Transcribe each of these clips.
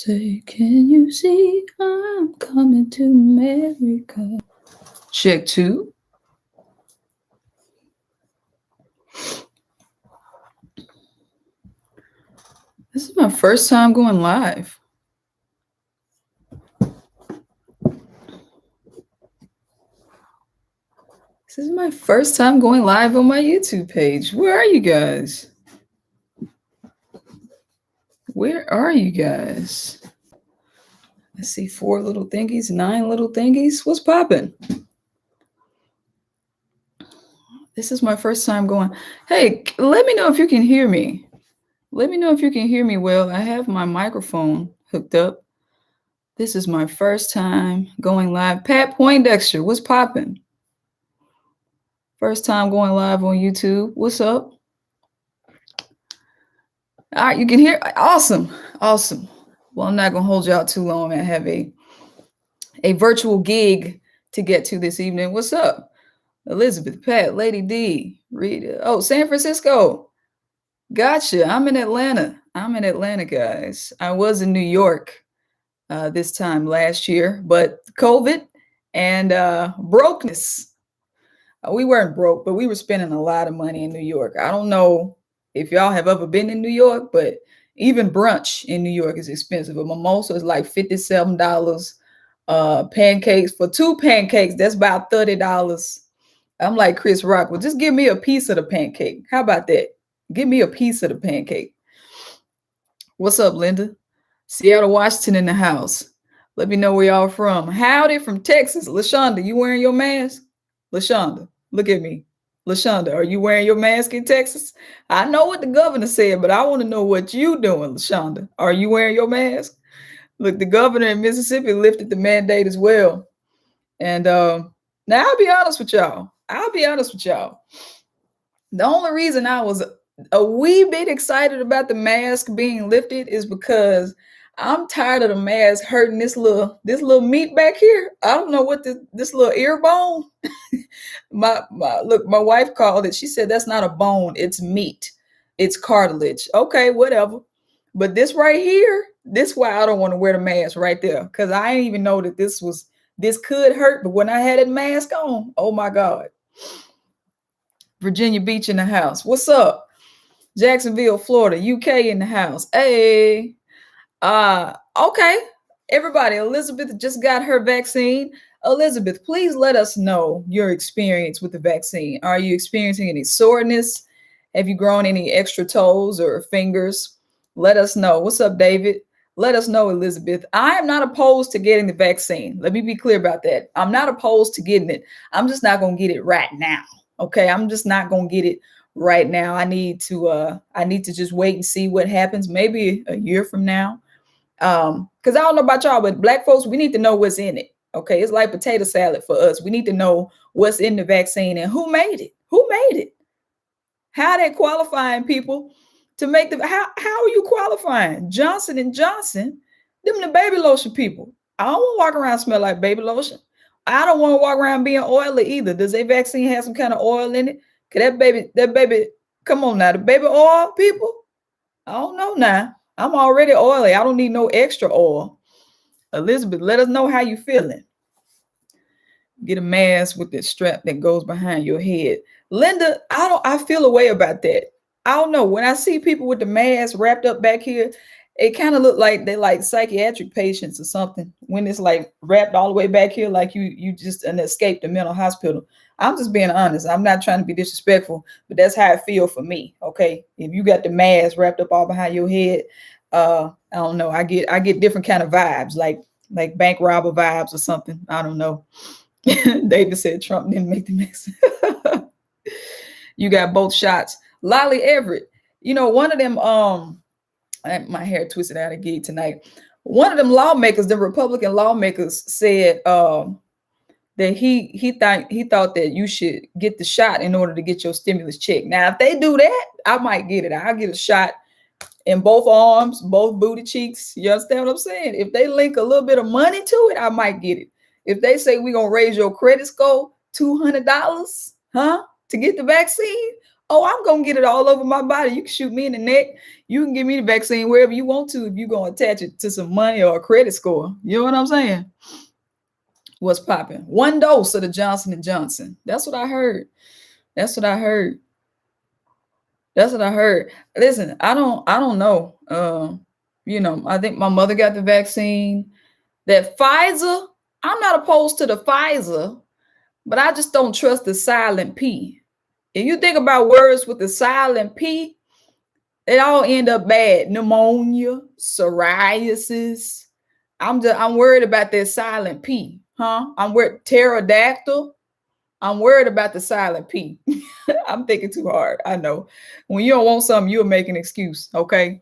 say, can you see I'm coming to America? Check 2. This is my first time going live. This is my first time going live on my YouTube page. Where are you guys? Where are you guys? I see 4 little thingies, 9 little thingies. What's popping? This is my first time going. Hey, let me know if you can hear me. Let me know if you can hear me well. I have my microphone hooked up. This is my first time going live. Pat Poindexter, what's popping? First time going live on YouTube. What's up? All right, you can hear. Awesome. Awesome. Well, I'm not going to hold you out too long. I have a virtual gig to get to this evening. What's up? Elizabeth, Pat, Lady D, Rita. Oh, San Francisco. Gotcha. I'm in Atlanta. Guys. I was in New York this time last year, but COVID and brokenness. We weren't broke, but we were spending a lot of money in New York. I don't know if y'all have ever been in New York, but even brunch in New York is expensive. A mimosa is like $57. Pancakes, for 2 pancakes, that's about $30. I'm like Chris Rock. Well, just give me a piece of the pancake. How about that? Give me a piece of the pancake. What's up, Linda? Seattle, Washington in the house. Let me know where y'all from. Howdy from Texas. LaShonda, you wearing your mask? LaShonda, look at me. LaShonda, are you wearing your mask in Texas? I know what the governor said, but I want to know what you doing, LaShonda. Are you wearing your mask? Look, the governor in Mississippi lifted the mandate as well. And now I'll be honest with y'all. The only reason I was a wee bit excited about the mask being lifted is because I'm tired of the mask hurting this little meat back here. I don't know what this little ear bone. my wife called it. She said that's not a bone, it's meat. It's cartilage. Okay, whatever. But this right here, this is why I don't want to wear the mask right there. Because I didn't even know that this could hurt. But when I had a mask on, oh my God. Virginia Beach in the house. What's up? Jacksonville, Florida, UK in the house. Hey. Okay. Everybody, Elizabeth just got her vaccine. Elizabeth, please let us know your experience with the vaccine. Are you experiencing any soreness? Have you grown any extra toes or fingers? Let us know. What's up, David? Let us know, Elizabeth. I am not opposed to getting the vaccine. Let me be clear about that. I'm not opposed to getting it. I'm just not going to get it right now. Okay, I'm just not going to get it right now. I need to just wait and see what happens, maybe a year from now. Because I don't know about y'all, but Black folks, we need to know what's in it. Okay, it's like potato salad for us. We need to know what's in the vaccine and who made it. How they qualifying people to make the how are you qualifying? Johnson and Johnson, them the baby lotion people. I don't want to walk around smell like baby lotion. I don't want to walk around being oily either. Does a vaccine have some kind of oil in it? Cause that baby, come on now, the baby oil people. I don't know now. I'm already oily. I don't need no extra oil. Elizabeth, let us know how you feeling. Get a mask with the strap that goes behind your head. Linda, I feel a way about that. I don't know. When I see people with the mask wrapped up back here, it kind of look like they're like psychiatric patients or something. When it's like wrapped all the way back here, like you just escaped the mental hospital. I'm just being honest. I'm not trying to be disrespectful, but that's how it feels for me. Okay. If you got the mask wrapped up all behind your head, I don't know. I get different kind of vibes, like bank robber vibes or something. I don't know. David said Trump didn't make the mix. You got both shots. Lolly Everett, one of them, my hair twisted out of gig tonight. One of them lawmakers, the Republican lawmakers, said that he thought that you should get the shot in order to get your stimulus check. Now, if they do that, I might get it. I'll get a shot in both arms, both booty cheeks. You understand what I'm saying? If they link a little bit of money to it, I might get it. If they say we're going to raise your credit score $200, to get the vaccine, Oh, I'm gonna get it all over my body. You can shoot me in the neck. You can give me the vaccine wherever you want to if you're gonna attach it to some money or a credit score. You know what I'm saying? What's popping? One dose of the Johnson and Johnson. That's what I heard. That's what I heard. That's what I heard. Listen, I don't know. I think my mother got the vaccine. That Pfizer, I'm not opposed to the Pfizer, but I just don't trust the silent P. If you think about words with the silent P, it all end up bad. Pneumonia, psoriasis. I'm worried about that silent P, huh? I'm worried pterodactyl. I'm worried about the silent P. I'm thinking too hard. I know. When you don't want something, you'll make an excuse. Okay.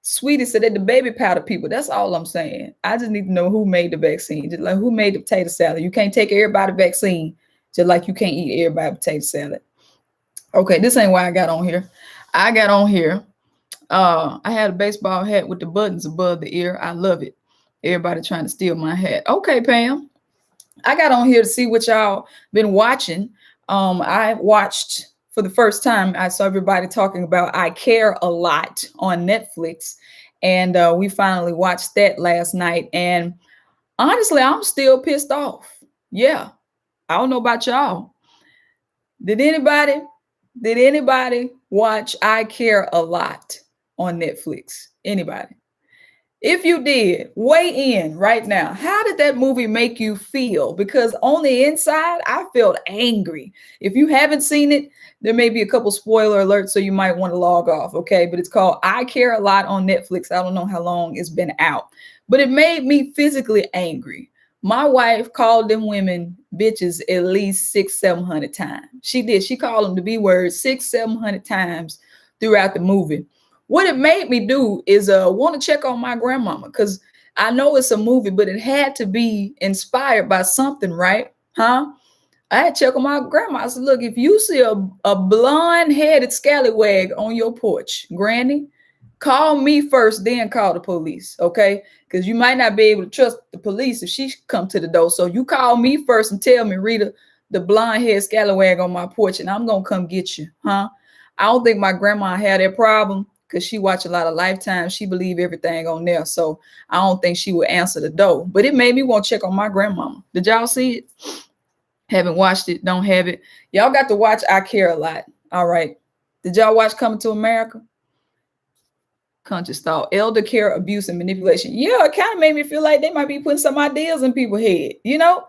Sweetie said that the baby powder people. That's all I'm saying. I just need to know who made the vaccine. Just like who made the potato salad. You can't take everybody vaccine, just like you can't eat everybody potato salad. Okay, this ain't why I got on here. I got on here. I had a baseball hat with the buttons above the ear. I love it. Everybody trying to steal my hat. Okay, Pam. I got on here to see what y'all been watching. I watched for the first time. I saw everybody talking about I Care a Lot on Netflix, and we finally watched that last night. And honestly, I'm still pissed off. Yeah, I don't know about y'all. Did anybody watch I Care a Lot on Netflix? Anybody? If you did, weigh in right now. How did that movie make you feel? Because on the inside, I felt angry. If you haven't seen it, there may be a couple spoiler alerts, so you might want to log off, okay? But it's called I Care a Lot on Netflix. I don't know how long it's been out, but it made me physically angry. My wife called them women bitches at least 600-700 times. She did. She called them the B word 600-700 times throughout the movie. What it made me do is want to check on my grandmama, because I know it's a movie, but it had to be inspired by something, right? Huh? I had to check on my grandma. I said, look, if you see a blonde-headed scallywag on your porch, Granny, call me first, then call the police, okay? Because you might not be able to trust the police if she come to the door. So you call me first and tell me, Rita, the blonde-headed scallywag on my porch, and I'm going to come get you, huh? I don't think my grandma had that problem, because she watched a lot of Lifetime. She believed everything on there. So I don't think she would answer the door. But it made me want to check on my grandmama. Did y'all see it? Haven't watched it. Don't have it. Y'all got to watch I Care a Lot. All right. Did y'all watch Coming to America? Conscious thought. Elder care, abuse, and manipulation. Yeah, it kind of made me feel like they might be putting some ideas in people's head. You know?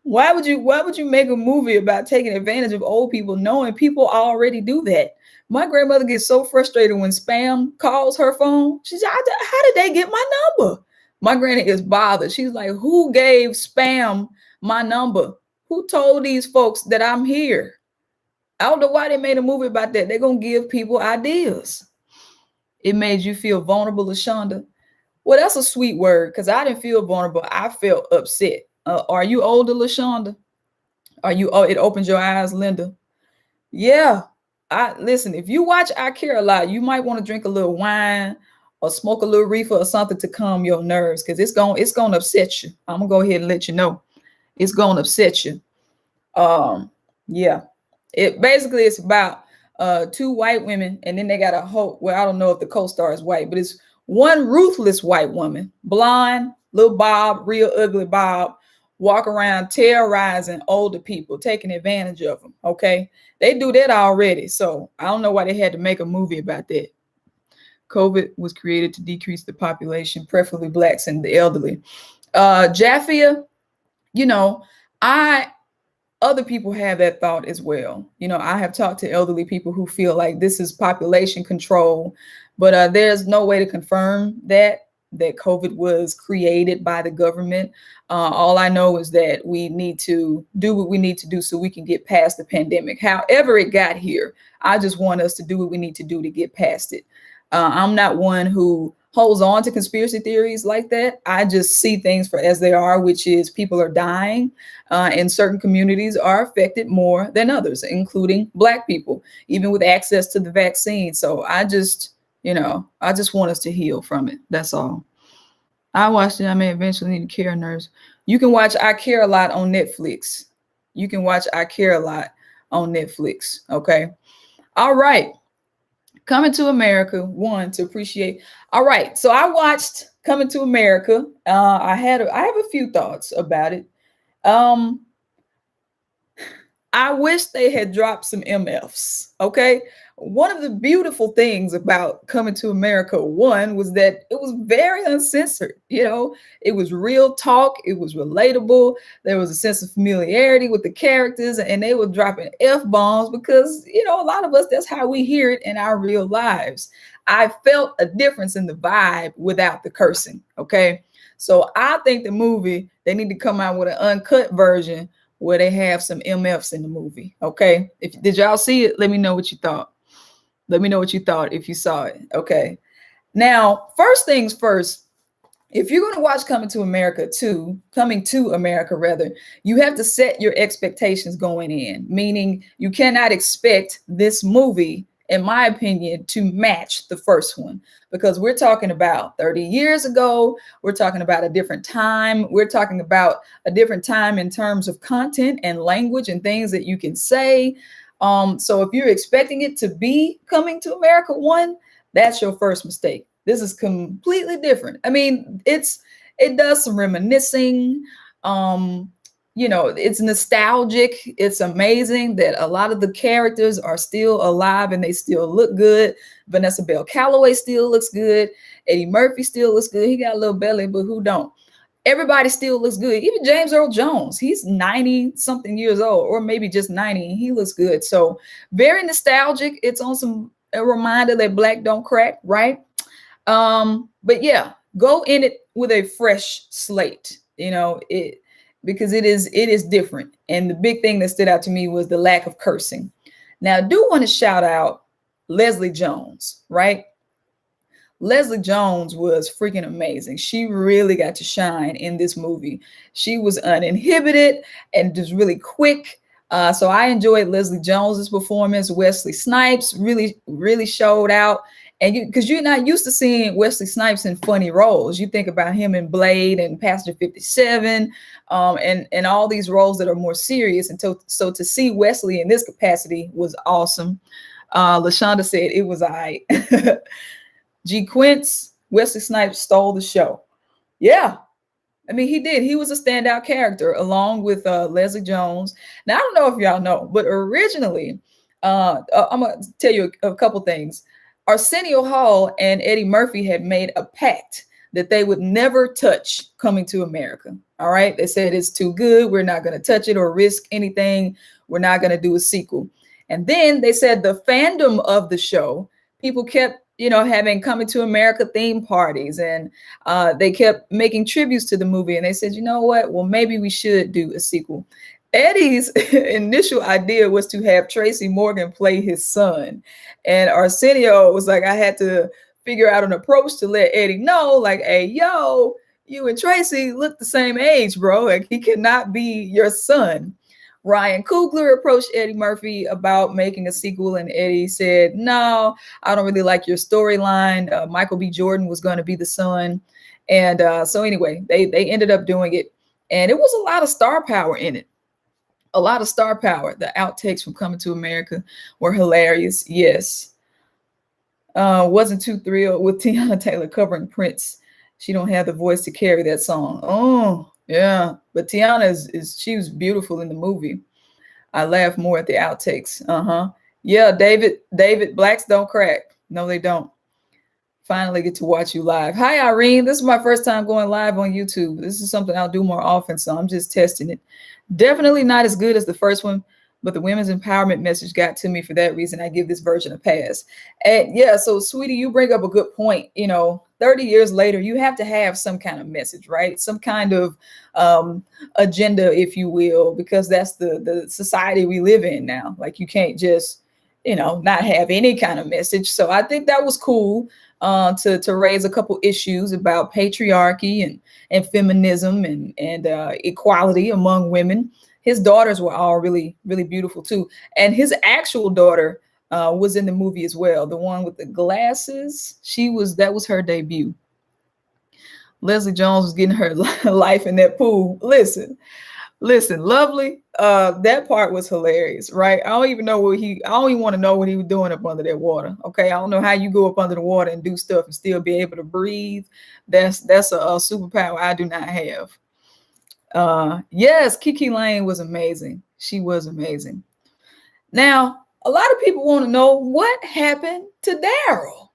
Why would you make a movie about taking advantage of old people, knowing people already do that? My grandmother gets so frustrated when spam calls her phone. She's like, how did they get my number? My granny is bothered. She's like, who gave spam my number? Who told these folks that I'm here? I don't know why they made a movie about that. They're going to give people ideas. It made you feel vulnerable, LaShonda. Well, that's a sweet word, because I didn't feel vulnerable. I felt upset. Are you older, LaShonda? Are you? Oh, it opens your eyes, Linda. Yeah. Listen. If you watch I Care a Lot, you might want to drink a little wine or smoke a little reefer or something to calm your nerves, because it's gonna upset you. I'm gonna go ahead and let you know it's gonna upset you. Yeah. It's about two white women, and then they got a whole. Well, I don't know if the co-star is white, but it's one ruthless white woman, blonde, little Bob, real ugly Bob, walk around terrorizing older people, taking advantage of them. Okay. They do that already. So I don't know why they had to make a movie about that. COVID was created to decrease the population, preferably blacks and the elderly. Jaffia, other people have that thought as well. I have talked to elderly people who feel like this is population control, but there's no way to confirm that COVID was created by the government. All I know is that we need to do what we need to do so we can get past the pandemic. However it got here, I just want us to do what we need to do to get past it. I'm not one who holds on to conspiracy theories like that. I just see things for as they are, which is people are dying, and certain communities are affected more than others, including Black people, even with access to the vaccine. So I just want us to heal from it. That's all. I watched it. I may eventually need a care nurse. You can watch I Care a Lot on Netflix. Okay. All right. Coming to America, one to appreciate. All right. So I watched Coming to America. I have a few thoughts about it. Um, I wish they had dropped some MFs. Okay. One of the beautiful things about Coming to America, one, was that it was very uncensored. It was real talk, it was relatable. There was a sense of familiarity with the characters, and they were dropping F bombs because, a lot of us, that's how we hear it in our real lives. I felt a difference in the vibe without the cursing. Okay. So I think the movie, they need to come out with an uncut version where they have some MFs in the movie. Okay. Did y'all see it? Let me know what you thought. Let me know what you thought if you saw it. Okay. Now, first things first, if you're going to watch Coming to America rather, you have to set your expectations going in, meaning you cannot expect this movie, in my opinion, to match the first one, because we're talking about 30 years ago. We're talking about a different time. We're talking about a different time in terms of content and language and things that you can say. So if you're expecting it to be Coming to America 1, that's your first mistake. This is completely different. I mean, it does some reminiscing. It's nostalgic. It's amazing that a lot of the characters are still alive and they still look good. Vanessa Bell Calloway still looks good. Eddie Murphy still looks good. He got a little belly, but who don't? Everybody still looks good. Even James Earl Jones, he's 90 something years old, or maybe just 90. And he looks good. So very nostalgic. It's on a reminder that black don't crack, right? But yeah, go in it with a fresh slate, because it is different. And the big thing that stood out to me was the lack of cursing. Now, I do want to shout out Leslie Jones, right? Leslie Jones was freaking amazing. She really got to shine in this movie. She was uninhibited and just really quick. So I enjoyed Leslie Jones's performance. Wesley Snipes really, really showed out. And because you're not used to seeing Wesley Snipes in funny roles. You think about him in Blade and Passenger 57, and all these roles that are more serious. And so to see Wesley in this capacity was awesome. LaShonda said it was I. G Quince, Wesley Snipes stole the show. Yeah, I mean, he did. He was a standout character along with Leslie Jones. Now, I don't know if y'all know, but originally, I'm going to tell you a couple things. Arsenio Hall and Eddie Murphy had made a pact that they would never touch Coming to America. All right. They said it's too good. We're not going to touch it or risk anything. We're not going to do a sequel. And then they said the fandom of the show, people kept having Coming to America theme parties, and they kept making tributes to the movie. And they said, you know what? Well, maybe we should do a sequel. Eddie's initial idea was to have Tracy Morgan play his son. And Arsenio was like, I had to figure out an approach to let Eddie know, like, hey, yo, you and Tracy look the same age, bro. Like, he cannot be your son. Ryan Coogler approached Eddie Murphy about making a sequel, and Eddie said, no, I don't really like your storyline. Michael B. Jordan was going to be the son. And so anyway, they ended up doing it. And it was a lot of star power in it. A lot of star power. The outtakes from Coming to America were hilarious. Yes. Wasn't too thrilled with Tiana Taylor covering Prince. She don't have the voice to carry that song. Oh, yeah. But Tiana she was beautiful in the movie. I laugh more at the outtakes. Yeah, David, blacks don't crack. No, they don't. Finally get to watch you live. Hi, Irene. This is my first time going live on YouTube. This is something I'll do more often, so I'm just testing it. Definitely not as good as the first one, but the women's empowerment message got to me. For that reason, I give this version a pass. And yeah, so sweetie, you bring up a good point. 30 years later, you have to have some kind of message, right? Some kind of agenda, if you will, because that's the society we live in now. Like, you can't just, not have any kind of message. So I think that was cool to raise a couple issues about patriarchy and feminism and equality among women. His daughters were all really, really beautiful too. And his actual daughter was in the movie as well. The one with the glasses, that was her debut. Leslie Jones was getting her life in that pool. Listen, Listen, lovely. That part was hilarious, right? I don't even want to know what he was doing up under that water. Okay. I don't know how you go up under the water and do stuff and still be able to breathe. That's a superpower I do not have. Yes, Kiki Lane was amazing. She was amazing. Now, a lot of people want to know what happened to Daryl.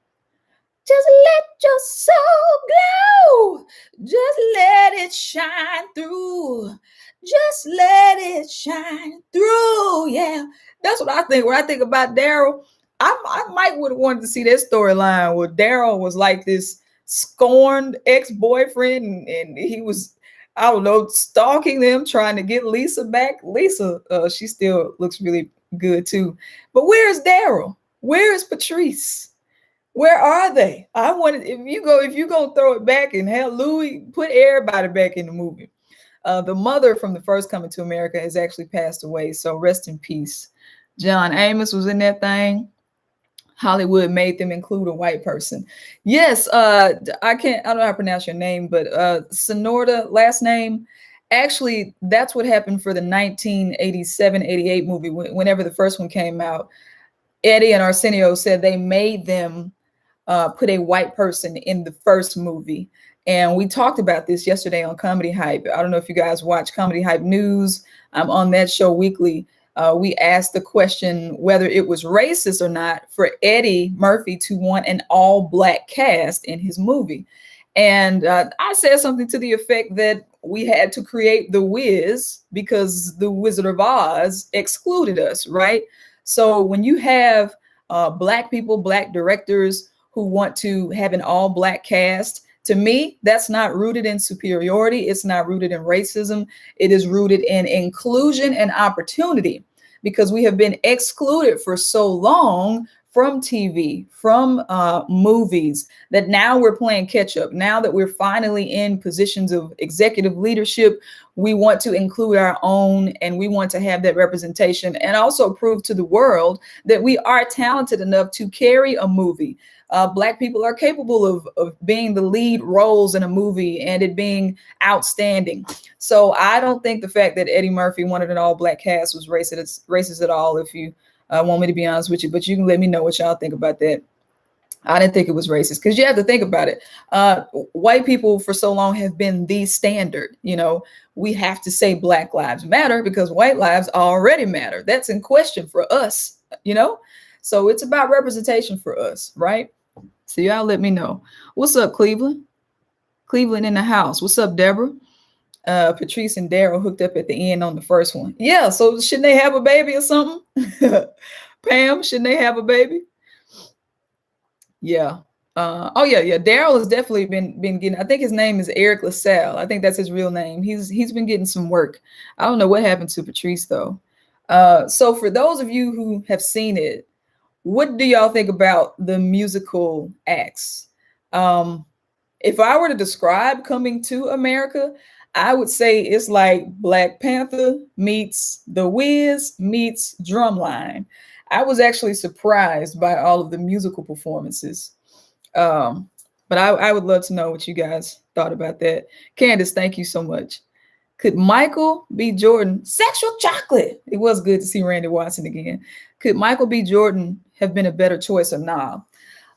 Just let your soul glow. Just let it shine through. Just let it shine through. Yeah, that's what I think. When I think about Daryl, I might would have wanted to see that storyline where Daryl was like this scorned ex-boyfriend, and he was, I don't know, stalking them, trying to get Lisa back. Lisa, she still looks really good too. But where's Daryl? Where is Patrice? Where are they? I wanted, if you gonna throw it back and have Louis, put everybody back in the movie. The mother from the first Coming to America has actually passed away, so rest in peace. John Amos was in that thing. Hollywood made them include a white person. Yes, I don't know how to pronounce your name, but Sonorta, last name. Actually, that's what happened for the 1987-88 movie. Whenever the first one came out, Eddie and Arsenio said they made them put a white person in the first movie. And we talked about this yesterday on Comedy Hype. I don't know if you guys watch Comedy Hype News. I'm on that show weekly. We asked the question whether it was racist or not for Eddie Murphy to want an all-black cast in his movie. And I said something to the effect that we had to create The Wiz because The Wizard of Oz excluded us, right? So when you have black people, black directors who want to have an all-black cast, to me, that's not rooted in superiority. It's not rooted in racism. It is rooted in inclusion and opportunity, because we have been excluded for so long from TV, from movies, that now we're playing catch up. Now that we're finally in positions of executive leadership, we want to include our own, and we want to have that representation, and also prove to the world that we are talented enough to carry a movie. Black people are capable of being the lead roles in a movie and it being outstanding. So I don't think the fact that Eddie Murphy wanted an all-black cast was racist at all, if you want me to be honest with you. But you can let me know what y'all think about that. I didn't think it was racist, because you have to think about it. White people for so long have been the standard. You know, we have to say Black Lives Matter because white lives already matter. That's in question for us, you know? So it's about representation for us, right? So y'all let me know. What's up, Cleveland? Cleveland in the house. What's up, Deborah? Patrice and Daryl hooked up at the end on the first one. Yeah, so shouldn't they have a baby or something? Pam, shouldn't they have a baby? Yeah. Oh yeah. Daryl has definitely been getting. I think his name is Eric LaSalle. I think that's his real name. He's been getting some work. I don't know what happened to Patrice though. So for those of you who have seen it, what do y'all think about the musical acts? If I were to describe Coming to America, I would say it's like Black Panther meets The Wiz meets Drumline. I was actually surprised by all of the musical performances. But I would love to know what you guys thought about that. Candace, thank you so much. Could Michael B. Jordan, sexual chocolate? It was good to see Randy Watson again. Could Michael B. Jordan have been a better choice or not?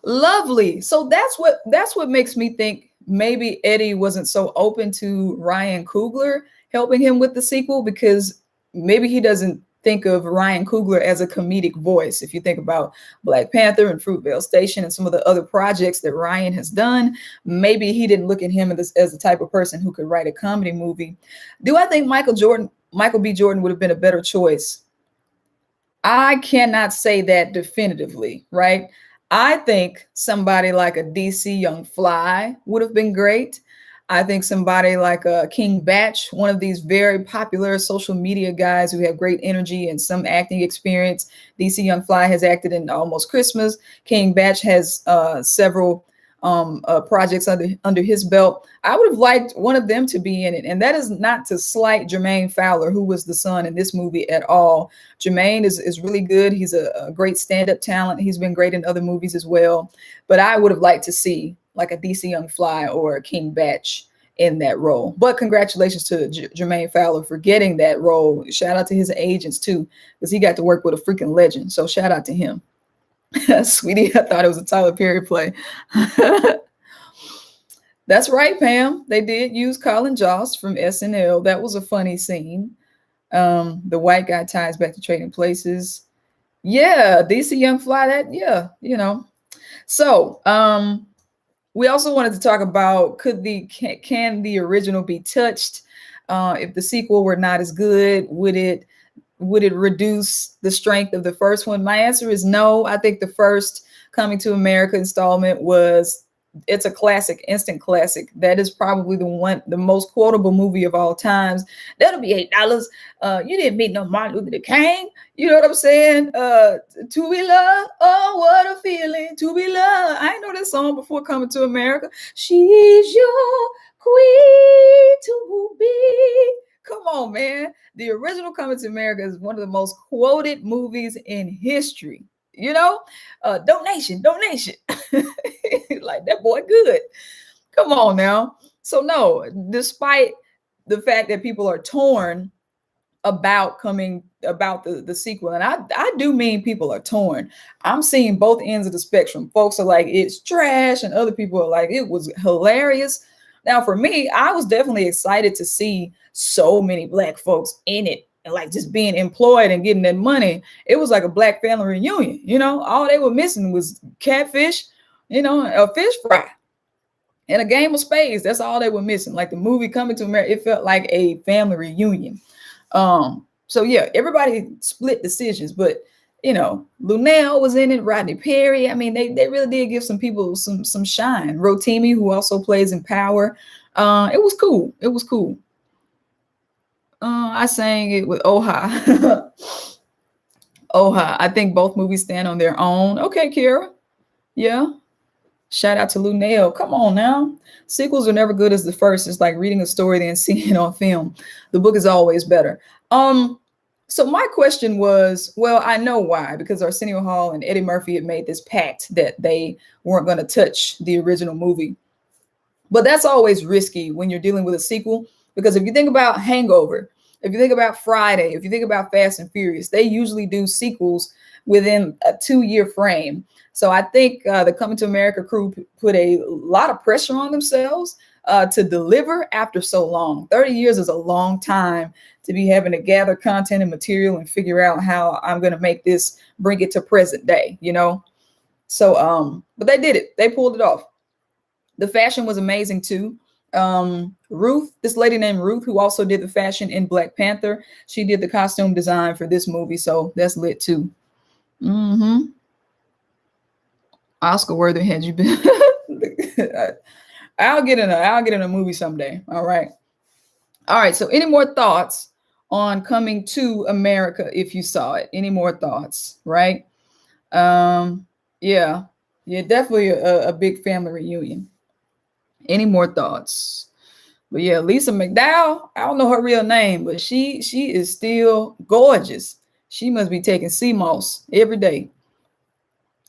Lovely. So that's what makes me think maybe Eddie wasn't so open to Ryan Coogler helping him with the sequel, because maybe he doesn't think of Ryan Coogler as a comedic voice. If you think about Black Panther and Fruitvale Station and some of the other projects that Ryan has done, maybe he didn't look at him as the type of person who could write a comedy movie. Do I think Michael B. Jordan would have been a better choice? I cannot say that definitively, right? I think somebody like a DC Young Fly would have been great. I think somebody like King Batch, one of these very popular social media guys who have great energy and some acting experience. DC Young Fly has acted in Almost Christmas. King Batch has several projects under his belt. I would have liked one of them to be in it. And that is not to slight Jermaine Fowler, who was the son in this movie, at all. Jermaine is really good. He's a great stand-up talent. He's been great in other movies as well. But I would have liked to see like a DC Young Fly or a King Batch in that role. But congratulations to Jermaine Fowler for getting that role. Shout out to his agents too, because he got to work with a freaking legend. So shout out to him. Sweetie, I thought it was a Tyler Perry play. That's right, Pam. They did use Colin Jost from SNL. That was a funny scene. The white guy ties back to Trading Places. Yeah, DC Young Fly. That yeah, you know. So we also wanted to talk about can the original be touched? If the sequel were not as good, would it reduce the strength of the first one? My answer is no. I think the first Coming to America installment it's a classic, instant classic. That is probably the most quotable movie of all times. That'll be $8. You didn't meet no Martin Luther King. You know what I'm saying? To be loved, oh, what a feeling to be loved. I know that song before Coming to America. She's your queen to be. Come on, man. The original Coming to America is one of the most quoted movies in history. You know, donation. Like that boy good. Come on now. So no, despite the fact that people are torn about the sequel, and I do mean people are torn. I'm seeing both ends of the spectrum. Folks are like it's trash, and other people are like it was hilarious. Now for me, I was definitely excited to see so many Black folks in it and like just being employed and getting that money. It was like a Black family reunion. You know, all they were missing was catfish, you know, a fish fry and a game of spades. That's all they were missing. Like the movie Coming to America, it felt like a family reunion. So yeah, everybody split decisions, but you know, Lunel was in it, Rodney Perry. I mean, they really did give some people some shine. Rotimi, who also plays in Power. It was cool. It was cool. I sang it with Oha. Oha. I think both movies stand on their own. Okay, Kira. Yeah. Shout out to Lunel. Come on now. Sequels are never good as the first. It's like reading a story then seeing it on film. The book is always better. So my question was, well, I know why, because Arsenio Hall and Eddie Murphy had made this pact that they weren't going to touch the original movie. But that's always risky when you're dealing with a sequel, because if you think about Hangover, if you think about Friday, if you think about Fast and Furious, they usually do sequels within a 2-year frame. So I think the Coming to America crew put a lot of pressure on themselves to deliver after so long. 30 years is a long time to be having to gather content and material and figure out how I'm going to make this, bring it to present day, you know? So, but they did it. They pulled it off. The fashion was amazing too. Ruth, this lady named Ruth, who also did the fashion in Black Panther, she did the costume design for this movie. So that's lit too. Oscar worthy had you been. I'll get in a movie someday. All right. So any more thoughts on Coming to America if you saw it? Any more thoughts? Right. Yeah, definitely a big family reunion. Any more thoughts? But yeah, Lisa McDowell, I don't know her real name, but she is still gorgeous. She must be taking sea moss every day.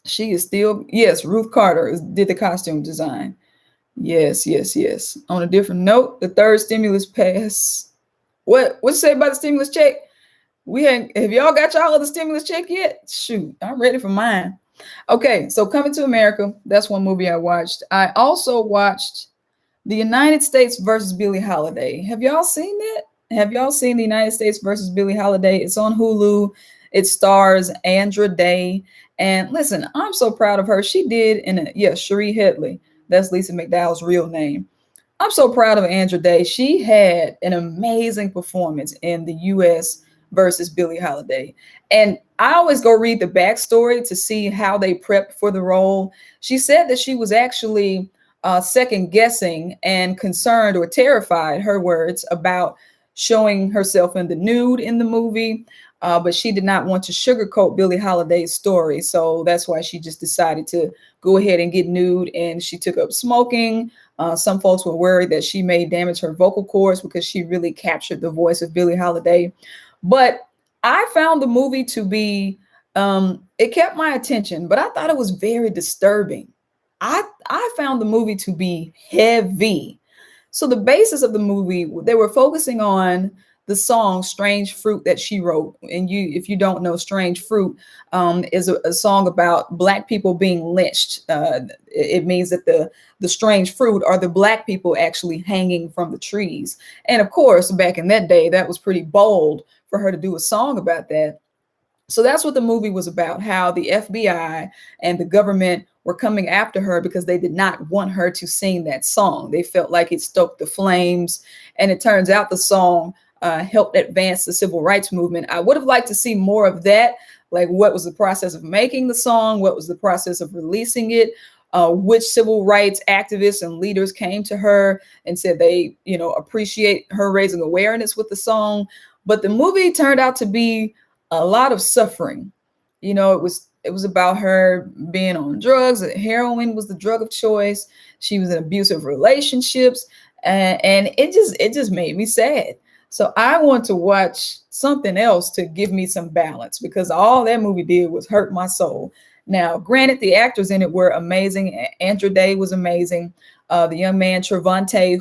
She is still, yes, Ruth Carter did the costume design. Yes. On a different note, the third stimulus pass. What you say about the stimulus check? Have y'all got y'all other stimulus check yet? Shoot, I'm ready for mine. Okay, so Coming to America, that's one movie I watched. I also watched The United States versus Billie Holiday. Have y'all seen that? Have y'all seen The United States versus Billie Holiday? It's on Hulu. It stars Andra Day. And listen, I'm so proud of her. She did Cherie Headley. That's Lisa McDowell's real name. I'm so proud of Andra Day. She had an amazing performance in the U.S. versus Billie Holiday. And I always go read the backstory to see how they prepped for the role. She said that she was actually second guessing and concerned or terrified, her words, about showing herself in the nude in the movie. But she did not want to sugarcoat Billie Holiday's story. So that's why she just decided to go ahead and get nude. And she took up smoking. Some folks were worried that she may damage her vocal cords because she really captured the voice of Billie Holiday. But I found the movie to be, it kept my attention, but I thought it was very disturbing. I found the movie to be heavy. So the basis of the movie, they were focusing on the song "Strange Fruit" that she wrote. And if you don't know, "Strange Fruit" is a song about Black people being lynched. It means that the strange fruit are the Black people actually hanging from the trees. And of course, back in that day, that was pretty bold for her to do a song about that. So that's what the movie was about, how the FBI and the government were coming after her because they did not want her to sing that song. They felt like it stoked the flames. And it turns out the song helped advance the civil rights movement. I would have liked to see more of that. Like, what was the process of making the song? What was the process of releasing it? Which civil rights activists and leaders came to her and said they, appreciate her raising awareness with the song. But the movie turned out to be a lot of suffering. It was about her being on drugs. Heroin was the drug of choice. She was in abusive relationships, and it just made me sad. So I want to watch something else to give me some balance, because all that movie did was hurt my soul. Now, granted, the actors in it were amazing. Andrew Day was amazing. The young man Trevante,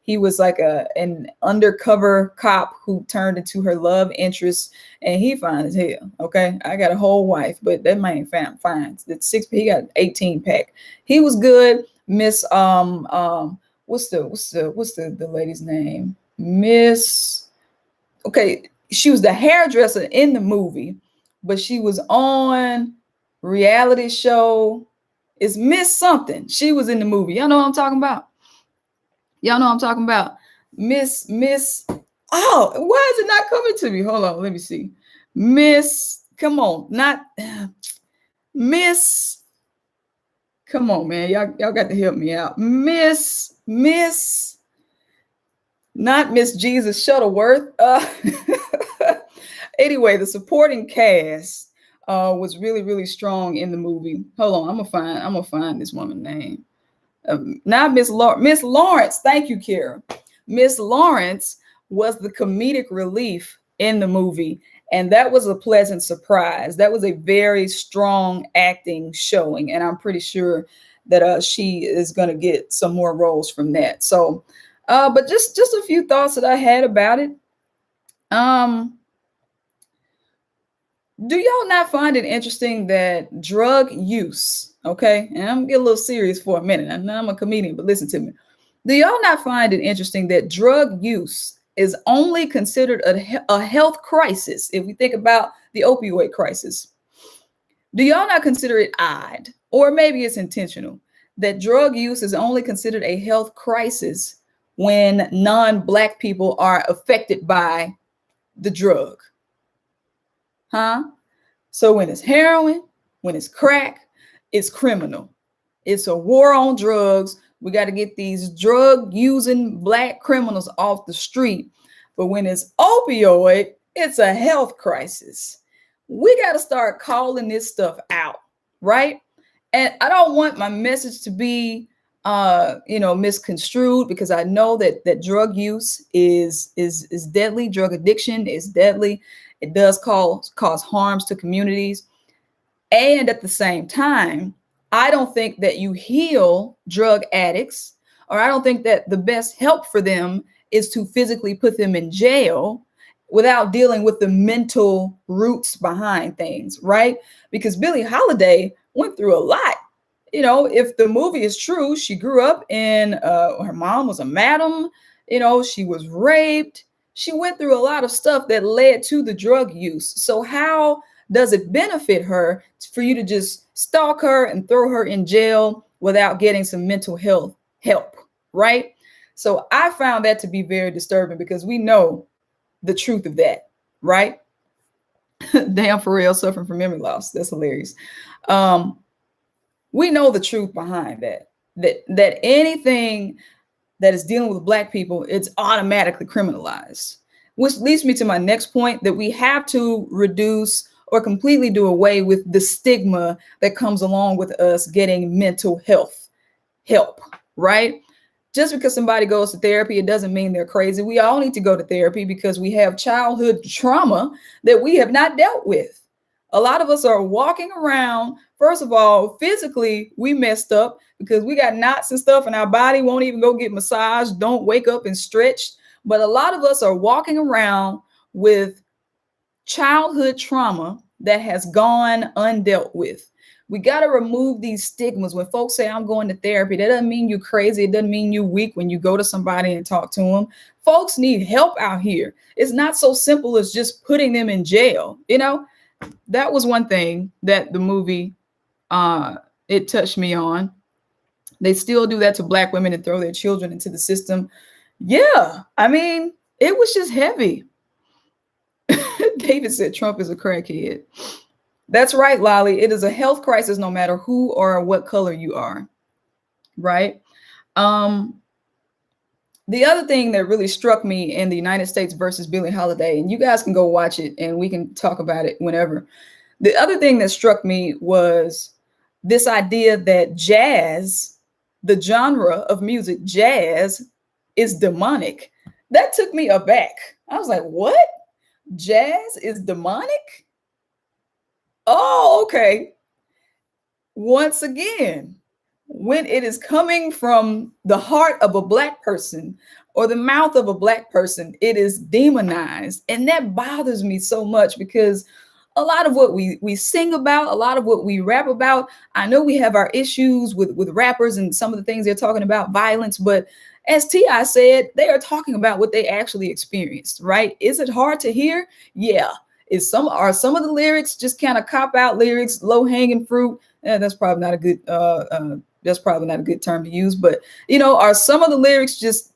he was like an undercover cop who turned into her love interest, and he fine as hell. Okay, I got a whole wife, but that man fine. He got an 18 pack. He was good. Miss what's the lady's name? Miss. Okay, she was the hairdresser in the movie, but she was on reality show. It's Miss something. She was in the movie. Y'all know what I'm talking about? Miss. Oh, why is it not coming to me? Hold on, let me see. Miss, come on, not Miss. Come on, man. Y'all got to help me out. Miss, not Miss Jesus Shuttleworth. Anyway, the supporting cast was really, really strong in the movie. Hold on, I'm gonna find this woman's name. Not Miss Lawrence. Thank you, Kara. Miss Lawrence was the comedic relief in the movie, and that was a pleasant surprise. That was a very strong acting showing, and I'm pretty sure that she is going to get some more roles from that. So, but just a few thoughts that I had about it. Do y'all not find it interesting that drug use, okay, and I'm gonna get a little serious for a minute. I know I'm a comedian, but listen to me. Do y'all not find it interesting that drug use is only considered a health crisis if we think about the opioid crisis? Do y'all not consider it odd, or maybe it's intentional, that drug use is only considered a health crisis when non-Black people are affected by the drug? Huh? So when it's heroin, when it's crack, it's criminal. It's a war on drugs. We got to get these drug using Black criminals off the street. But when it's opioid, it's a health crisis. We got to start calling this stuff out, right? And I don't want my message to be misconstrued, because I know that drug use is deadly. Drug addiction is deadly. It does cause harms to communities. And at the same time, I don't think that you heal drug addicts, or I don't think that the best help for them is to physically put them in jail without dealing with the mental roots behind things, right? Because Billie Holiday went through a lot. If the movie is true, she grew up in, her mom was a madam, she was raped. She went through a lot of stuff that led to the drug use. So how does it benefit her for you to just stalk her and throw her in jail without getting some mental health help, right? So I found that to be very disturbing, because we know the truth of that, right? Damn, for real, suffering from memory loss. That's hilarious. We know the truth behind that anything that is dealing with Black people, it's automatically criminalized, which leads me to my next point, that we have to reduce or completely do away with the stigma that comes along with us getting mental health help, right? Just because somebody goes to therapy, it doesn't mean they're crazy. We all need to go to therapy because we have childhood trauma that we have not dealt with. A lot of us are walking around First of all, physically, we messed up because we got knots and stuff, and our body won't even go get massaged, don't wake up and stretch. But a lot of us are walking around with childhood trauma that has gone undealt with. We got to remove these stigmas. When folks say, I'm going to therapy, that doesn't mean you're crazy. It doesn't mean you're weak when you go to somebody and talk to them. Folks need help out here. It's not so simple as just putting them in jail. You know, that was one thing that the movie, it touched me on. They still do that to Black women and throw their children into the system. Yeah, I mean, it was just heavy. David said Trump is a crackhead. That's right, Lolly. It is a health crisis no matter who or what color you are, right? The other thing that really struck me in the United States versus Billie Holiday, and you guys can go watch it and we can talk about it whenever. The other thing that struck me was this idea that jazz, the genre of music, jazz, is demonic. That took me aback. I was like, what? Jazz is demonic? Oh, okay. Once again, when it is coming from the heart of a Black person or the mouth of a Black person, it is demonized. And that bothers me so much because a lot of what we sing about, a lot of what we rap about, I know we have our issues with rappers and some of the things they're talking about, violence, but as T.I. said, they are talking about what they actually experienced, right? Is it hard to hear? Yeah. Are some of the lyrics just kind of cop out lyrics, low hanging fruit? That's probably not a good term to use, but are some of the lyrics just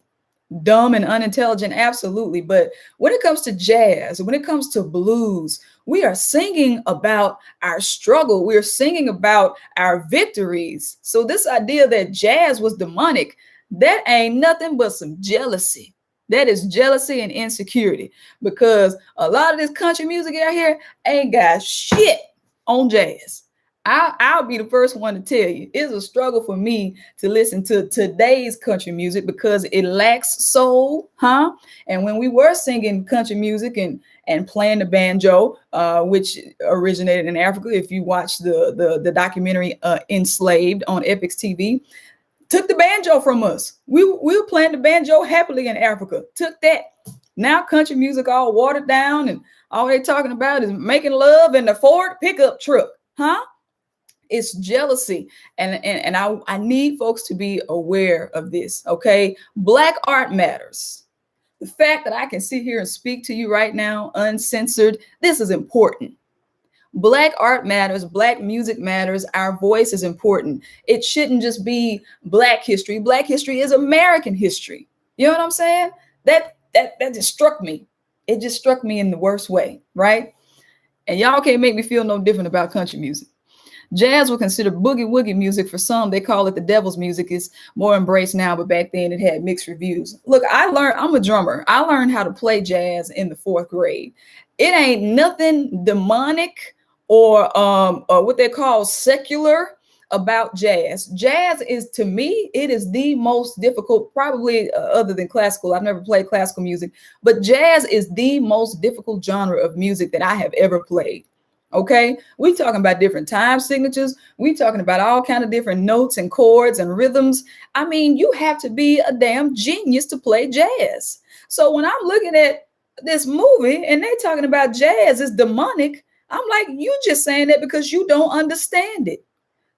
dumb and unintelligent? Absolutely. But when it comes to jazz, when it comes to blues, we are singing about our struggle. We're singing about our victories. So this idea that jazz was demonic, that ain't nothing but some jealousy. That is jealousy and insecurity, because a lot of this country music out here ain't got shit on jazz. I'll be the first one to tell you, it's a struggle for me to listen to today's country music because it lacks soul, huh? And when we were singing country music and playing the banjo, which originated in Africa, if you watch the documentary Enslaved on Epix TV, took the banjo from us. We were playing the banjo happily in Africa. Took that. Now country music all watered down and all they're talking about is making love in the Ford pickup truck, huh? It's jealousy. And I need folks to be aware of this, okay? Black art matters. The fact that I can sit here and speak to you right now, uncensored, this is important. Black art matters. Black music matters. Our voice is important. It shouldn't just be Black history. Black history is American history. You know what I'm saying? That just struck me. It just struck me in the worst way, right? And y'all can't make me feel no different about country music. Jazz were considered boogie woogie music. For some, they call it the devil's music. It's more embraced now, but back then it had mixed reviews. Look, I'm a drummer. I learned how to play jazz in the 4th grade. It ain't nothing demonic or what they call secular about jazz. Jazz is, to me, it is the most difficult, probably other than classical. I've never played classical music, but jazz is the most difficult genre of music that I have ever played. Okay, we talking about different time signatures. We talking about all kind of different notes and chords and rhythms. I mean, you have to be a damn genius to play jazz. So when I'm looking at this movie and they talking about jazz is demonic, I'm like, you just saying that because you don't understand it.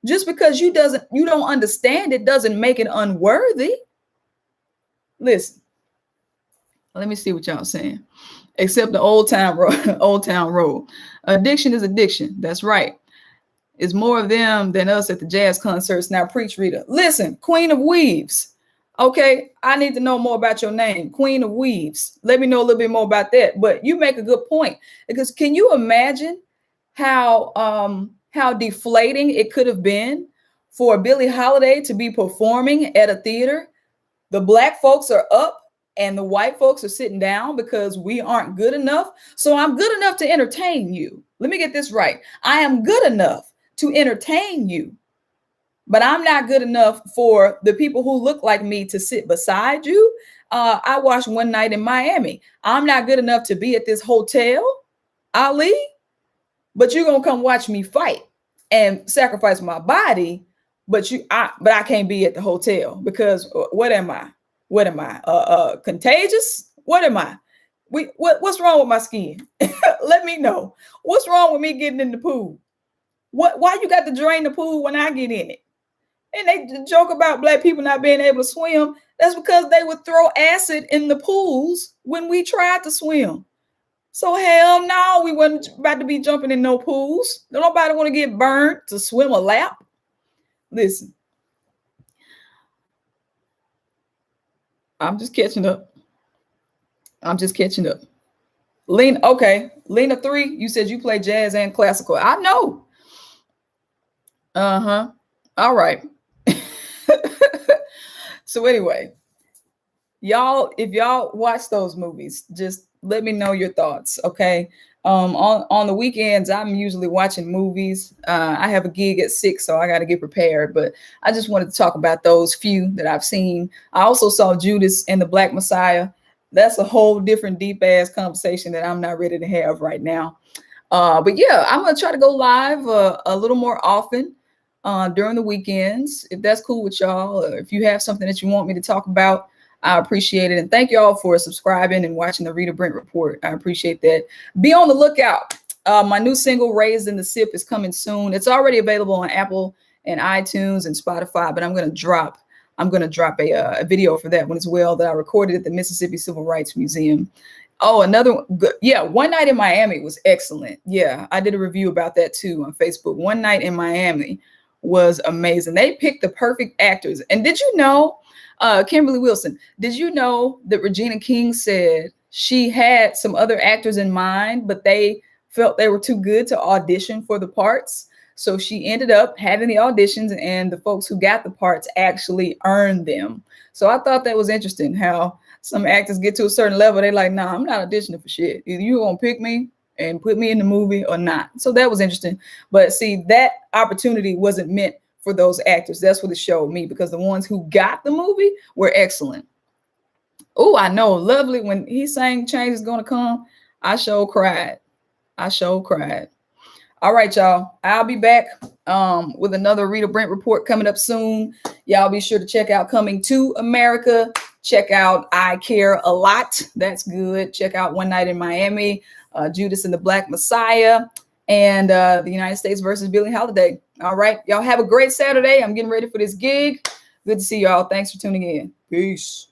Just because you don't understand it doesn't make it unworthy. Listen, let me see what y'all saying. Except the old town road. Addiction is addiction. That's right. It's more of them than us at the jazz concerts. Now preach, Rita. Listen, Queen of Weaves. Okay, I need to know more about your name, Queen of Weaves. Let me know a little bit more about that. But you make a good point, because can you imagine how deflating it could have been for Billie Holiday to be performing at a theater? The Black folks are up and the white folks are sitting down because we aren't good enough. So I'm good enough to entertain you. Let me get this right. I am good enough to entertain you, but I'm not good enough for the people who look like me to sit beside you. I watched One Night in Miami. I'm not good enough to be at this hotel, Ali, but you're going to come watch me fight. and sacrifice my body, but I can't be at the hotel because what am I? What am I? Contagious? What am I? What's wrong with my skin? Let me know. What's wrong with me getting in the pool? Why you got to drain the pool when I get in it? And they joke about black people not being able to swim. That's because they would throw acid in the pools when we tried to swim. So hell no, we wasn't about to be jumping in no pools. Nobody want to get burned to swim a lap. Listen, I'm just catching up. I'm just catching up. Lena, okay. Lena 3, you said you play jazz and classical. I know. Uh-huh. All right. So anyway, y'all, if y'all watch those movies, just let me know your thoughts, okay? On the weekends, I'm usually watching movies. I have a gig at 6, so I got to get prepared. But I just wanted to talk about those few that I've seen. I also saw Judas and the Black Messiah. That's a whole different deep ass conversation that I'm not ready to have right now. But yeah, I'm gonna try to go live a little more often during the weekends, if that's cool with y'all. Or if you have something that you want me to talk about, I appreciate it. And thank y'all for subscribing and watching the Rita Brent Report. I appreciate that. Be on the lookout. My new single, Raised in the Sip, is coming soon. It's already available on Apple and iTunes and Spotify, but I'm going to drop a video for that one as well that I recorded at the Mississippi Civil Rights Museum. Oh, another one. Yeah, One Night in Miami was excellent. Yeah, I did a review about that too on Facebook. One Night in Miami was amazing. They picked the perfect actors. And did you know, Kimberly Wilson, did you know that Regina King said she had some other actors in mind, but they felt they were too good to audition for the parts? So she ended up having the auditions, and the folks who got the parts actually earned them. So I thought that was interesting how some actors get to a certain level. They're like, nah, I'm not auditioning for shit. Either you're going to pick me and put me in the movie or not. So that was interesting. But see, that opportunity wasn't meant for those actors. That's what it showed me, because the ones who got the movie were excellent. Oh, I know. Lovely. When he sang Change Is Gonna Come, I sure cried. I sure cried. All right, y'all. I'll be back with another Rita Brent report coming up soon. Y'all be sure to check out Coming to America. Check out I Care a Lot. That's good. Check out One Night in Miami, Judas and the Black Messiah, and the United States versus Billie Holiday. All right. Y'all have a great Saturday. I'm getting ready for this gig. Good to see y'all. Thanks for tuning in. Peace.